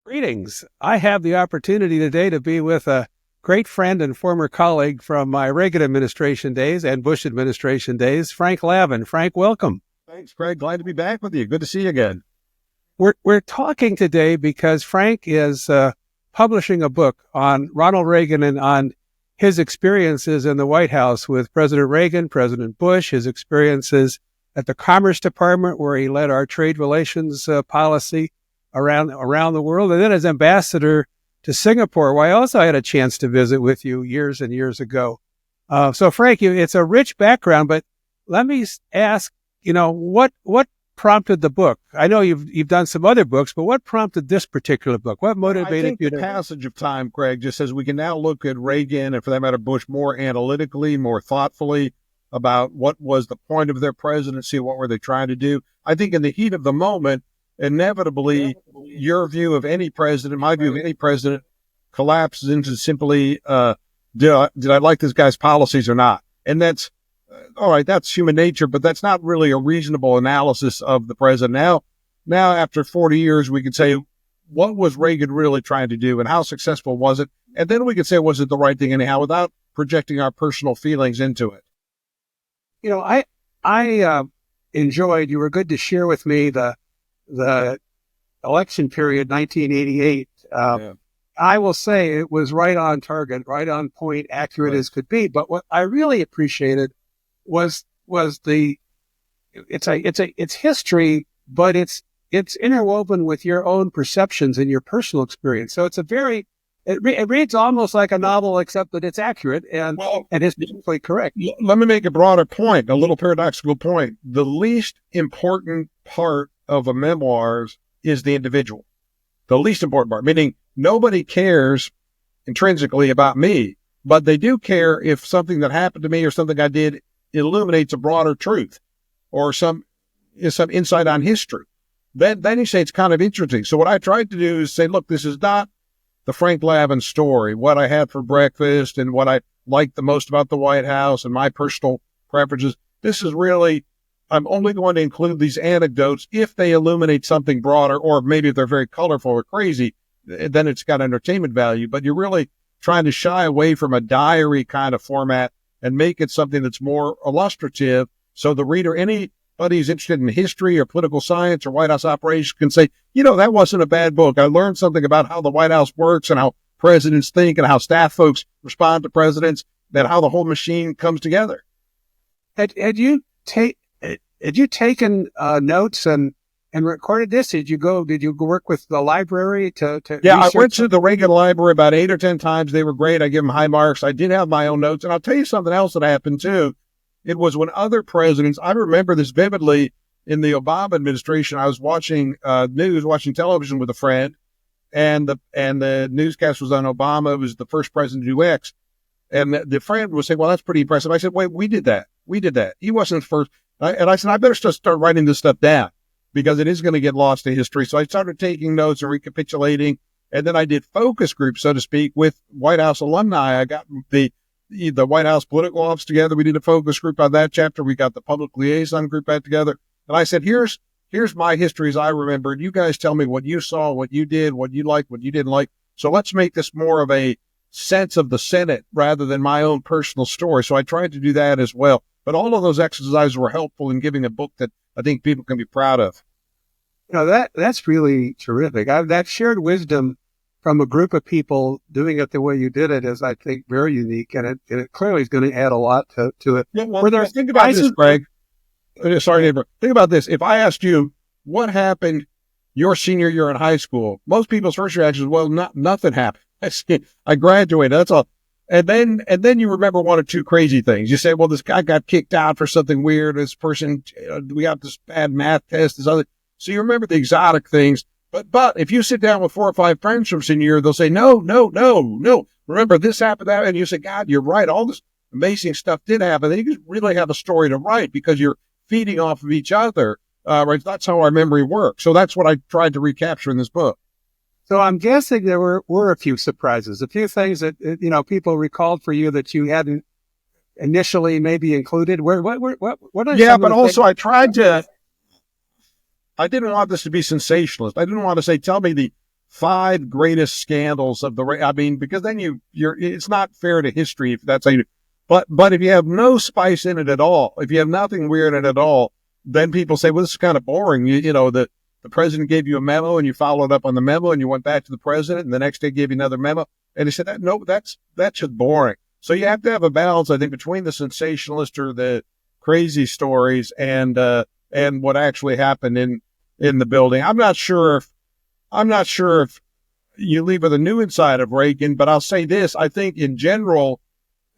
Greetings. I have the opportunity today to be with a great friend and former colleague from my Reagan administration days and Bush administration days, Frank Lavin. Frank, welcome. Thanks, Craig. Glad to be back with you. Good to see you again. We're talking today because Frank is publishing a book on Ronald Reagan and on his experiences in the White House with President Reagan, President Bush, his experiences at the Commerce Department, where he led our trade relations policy around the world, and then as ambassador to Singapore, where I also had a chance to visit with you years and years ago. So, Frank, it's a rich background, but let me ask, what prompted the book? I know you've done some other books, but what prompted this particular book? What motivated you the to? passage of time, Craig, just as we can now look at Reagan and, for that matter, Bush more analytically, more thoughtfully about what was the point of their presidency, what were they trying to do. I think in the heat of the moment, inevitably, your view of any president, my view of any president, collapses into simply, did I like this guy's policies or not? And that's, all right, that's human nature, but that's not really a reasonable analysis of the president. Now, after 40 years, we can say, what was Reagan really trying to do and how successful was it? And then we can say, was it the right thing anyhow, without projecting our personal feelings into it? I enjoyed, you were good to share with me the election period, 1988. I will say it was right on target, right on point, accurate as could be. But what I really appreciated was it's history, but it's interwoven with your own perceptions and your personal experience. So it's it reads almost like a novel, except that it's accurate and it's perfectly correct. Let me make a broader point, a little paradoxical point. The least important part of a memoirs is the individual. The least important part, meaning nobody cares intrinsically about me, but they do care if something that happened to me or something I did illuminates a broader truth or some insight on history. Then you say it's kind of interesting. So what I tried to do is say, look, this is not the Frank Lavin story, what I had for breakfast and what I liked the most about the White House and my personal preferences. This is really, I'm only going to include these anecdotes if they illuminate something broader, or maybe if they're very colorful or crazy, then it's got entertainment value. But you're really trying to shy away from a diary kind of format and make it something that's more illustrative. So the reader, anybody who's interested in history or political science or White House operations can say, that wasn't a bad book. I learned something about how the White House works and how presidents think and how staff folks respond to presidents, and how the whole machine comes together. Had you taken notes and recorded this? Did you work with the library to Yeah, I research? went to the Reagan Library about 8 or 10 times. They were great. I give them high marks. I did have my own notes. And I'll tell you something else that happened too. It was when other presidents, I remember this vividly in the Obama administration. I was watching watching television with a friend, and the newscast was on Obama. It was the first president to do X. And the friend was saying, well, that's pretty impressive. I said, wait, we did that. He wasn't first. And I said, I better just start writing this stuff down because it is going to get lost in history. So I started taking notes and recapitulating. And then I did focus groups, so to speak, with White House alumni. I got the White House political office together. We did a focus group on that chapter. We got the public liaison group back together. And I said, here's my history as I remember. You guys tell me what you saw, what you did, what you liked, what you didn't like. So let's make this more of a sense of the Senate rather than my own personal story. So I tried to do that as well. But all of those exercises were helpful in giving a book that I think people can be proud of. That's really terrific. That shared wisdom from a group of people doing it the way you did it is, I think, very unique, and it clearly is going to add a lot to it. Yeah, well, think about this, Greg. Sorry, neighbor. Think about this. If I asked you what happened your senior year in high school, most people's first reaction is, well, nothing happened. I graduated. That's all. And then you remember one or two crazy things. You say, well, this guy got kicked out for something weird. This person, we got this bad math test, this other. So you remember the exotic things. But if you sit down with 4 or 5 friends from senior year, they'll say, no. Remember this happened, that, and you say, God, you're right. All this amazing stuff did happen. Then you really have a story to write because you're feeding off of each other. Right? That's how our memory works. So that's what I tried to recapture in this book. So I'm guessing there were a few surprises, a few things that, people recalled for you that you hadn't initially maybe included. What are yeah, but also I didn't want this to be sensationalist. I didn't want to say, tell me the 5 greatest scandals of the, I mean, because then it's not fair to history if that's how you, but if you have no spice in it at all, if you have nothing weird in it at all, then people say, well, this is kind of boring. You know, the president gave you a memo and you followed up on the memo and you went back to the president and the next day gave you another memo. And he said, no, that's just boring. So you have to have a balance, I think, between the sensationalist or the crazy stories and what actually happened in the building. I'm not sure if you leave with a new insight of Reagan, but I'll say this. I think in general,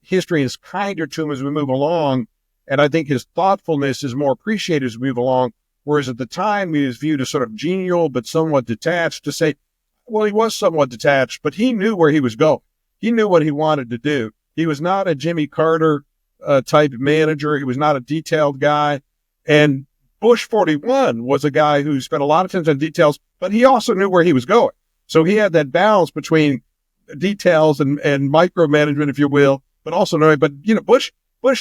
history is kinder to him as we move along. And I think his thoughtfulness is more appreciated as we move along. Whereas at the time, he was viewed as sort of genial, but somewhat detached. To say, well, he was somewhat detached, but he knew where he was going. He knew what he wanted to do. He was not a Jimmy Carter type manager. He was not a detailed guy. And Bush 41 was a guy who spent a lot of time on details, but he also knew where he was going. So he had that balance between details and micromanagement, if you will, but also knowing, but you know, Bush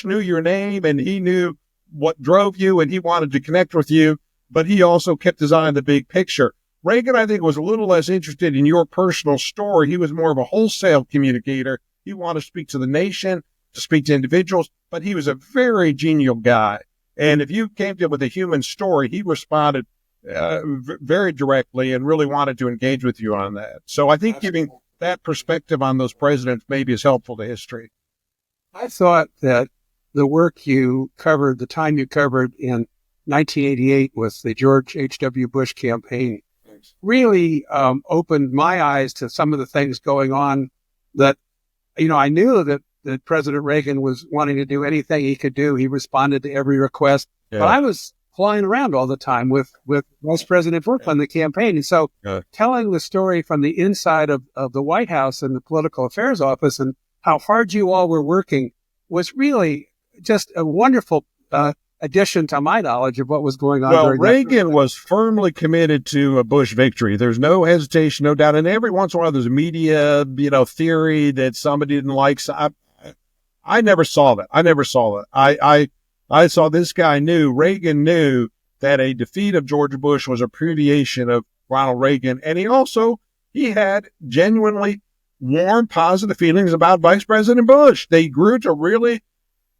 knew your name and he knew what drove you and he wanted to connect with you, but he also kept his eye on the big picture. Reagan, I think, was a little less interested in your personal story. He was more of a wholesale communicator. He wanted to speak to the nation, to speak to individuals, but he was a very genial guy. And if you came to him with a human story, he responded very directly and really wanted to engage with you on that. So I think giving that perspective on those presidents maybe is helpful to history. I thought that the work you covered, the time you covered in 1988 with the George H.W. Bush campaign, really opened my eyes to some of the things going on that, you know, I knew that President Reagan was wanting to do anything he could do. He responded to every request. Yeah. But I was flying around all the time with Vice President Bush on the campaign. And so telling the story from the inside of the White House and the political affairs office and how hard you all were working was really just a wonderful addition to my knowledge of what was going on. Well, Reagan was firmly committed to a Bush victory. There's no hesitation, no doubt. And every once in a while, there's a media, theory that somebody didn't like. So I never saw that. I saw this guy Reagan knew that a defeat of George Bush was a abbreviation of Ronald Reagan. And he had genuinely warm, positive feelings about Vice President Bush. They grew to really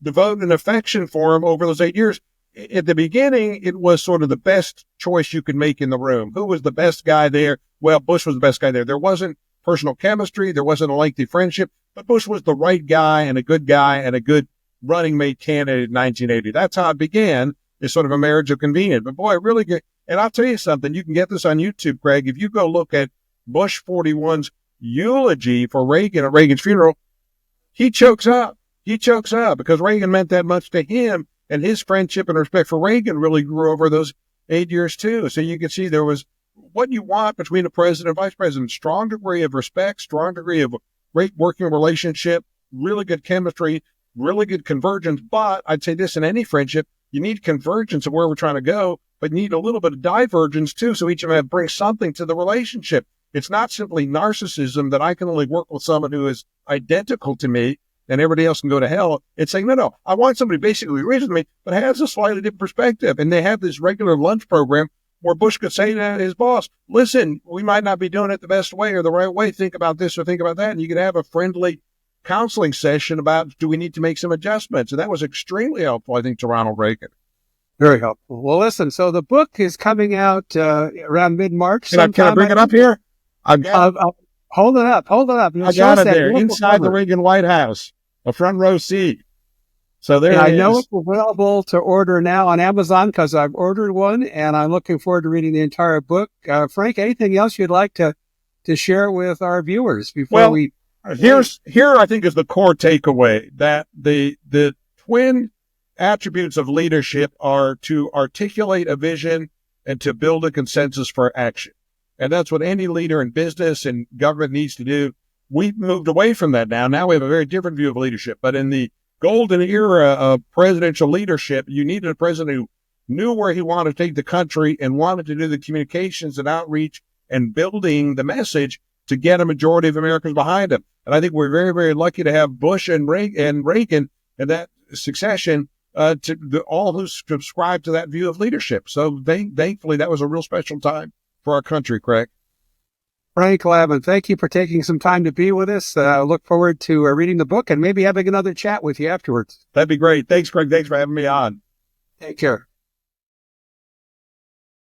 devote an affection for him over those 8 years. At the beginning, it was sort of the best choice you could make in the room. Who was the best guy there? Well, Bush was the best guy there. There wasn't personal chemistry. There wasn't a lengthy friendship, but Bush was the right guy and a good running mate candidate in 1980. That's how it began, is sort of a marriage of convenience. But boy, really good. And I'll tell you something, you can get this on YouTube, Craig. If you go look at Bush 41's eulogy for Reagan at Reagan's funeral, he chokes up. He chokes up because Reagan meant that much to him, and his friendship and respect for Reagan really grew over those 8 years too. So you can see there was what you want between a president and vice president: strong degree of respect, strong degree of great working relationship, really good chemistry, really good convergence. But I'd say this in any friendship, you need convergence of where we're trying to go, but you need a little bit of divergence too. So each of them brings something to the relationship. It's not simply narcissism that I can only work with someone who is identical to me and everybody else can go to hell. It's saying, no, I want somebody basically agrees with me, but has a slightly different perspective. And they have this regular lunch program where Bush could say to his boss, listen, we might not be doing it the best way or the right way. Think about this or think about that. And you could have a friendly counseling session about, do we need to make some adjustments? And that was extremely helpful, I think, to Ronald Reagan. Very helpful. Well, listen, so the book is coming out around mid-March. Can I bring it up here? Hold it up. I got it there, inside the Reagan White House, a front row seat. So there it is. I know it's available to order now on Amazon because I've ordered one, and I'm looking forward to reading the entire book. Frank, anything else you'd like to share with our viewers before we... Here, I think, is the core takeaway, that the twin attributes of leadership are to articulate a vision and to build a consensus for action. And that's what any leader in business and government needs to do. We've moved away from that now. Now we have a very different view of leadership. But in the golden era of presidential leadership, you needed a president who knew where he wanted to take the country and wanted to do the communications and outreach and building the message to get a majority of Americans behind him. And I think we're very, very lucky to have Bush and Reagan and that succession to all who subscribe to that view of leadership. So thankfully, that was a real special time for our country, Craig. Frank Lavin, thank you for taking some time to be with us. Look forward to reading the book and maybe having another chat with you afterwards. That'd be great. Thanks, Craig. Thanks for having me on. Take care.